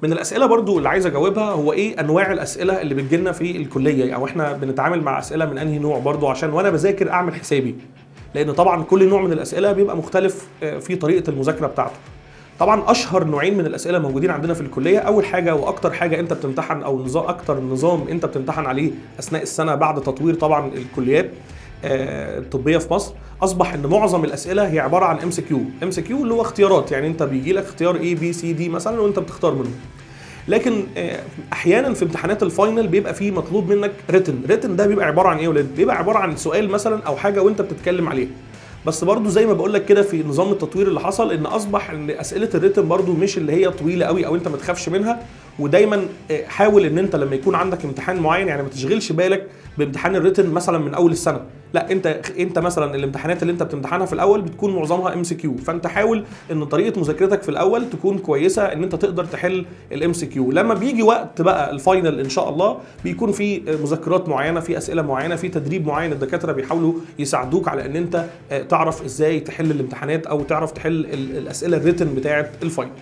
من الاسئله برضو اللي عايز اجاوبها هو ايه انواع الاسئله اللي بتجيلنا في الكليه، او احنا بنتعامل مع اسئله من انهي نوع برضو عشان وانا بذاكر اعمل حسابي، لان طبعا كل نوع من الاسئله بيبقى مختلف في طريقه المذاكره بتاعته. طبعا اشهر نوعين من الاسئله موجودين عندنا في الكليه، اول حاجه واكتر حاجه انت بتمتحن او نظام اكتر نظام انت بتمتحن عليه اثناء السنه بعد تطوير طبعا الكليات الطبيه في مصر، اصبح ان معظم الاسئله هي عباره عن ام سي كيو. ام سي كيو اللي هو اختيارات، يعني انت بيجي لك اختيار اي بي سي دي مثلا وانت بتختار منه. لكن احيانا في امتحانات الفاينل بيبقى فيه مطلوب منك ريتن ده بيبقى عباره عن ايه يا ولاد؟ بيبقى عباره عن سؤال مثلا او حاجه وانت بتتكلم عليها. بس برضو زي ما بقول لك كده في نظام التطوير اللي حصل، ان اصبح ان اسئله الريتن برضو مش اللي هي طويله قوي او انت ما تخافش منها. ودايما حاول ان انت لما يكون عندك امتحان معين، يعني ما تشغلش بالك بامتحان الريتن مثلا من اول السنه، لا انت مثلا الامتحانات اللي انت بتمتحنها في الاول بتكون معظمها ام سي كيو، فانت حاول ان طريقه مذاكرتك في الاول تكون كويسه ان انت تقدر تحل الام سي كيو. لما بيجي وقت بقى الفاينل ان شاء الله بيكون في مذكرات معينه، في اسئله معينه، في تدريب معين الدكاتره بيحاولوا يساعدوك على ان انت تعرف ازاي تحل الامتحانات او تعرف تحل الاسئله الريتن بتاعه الفاينل.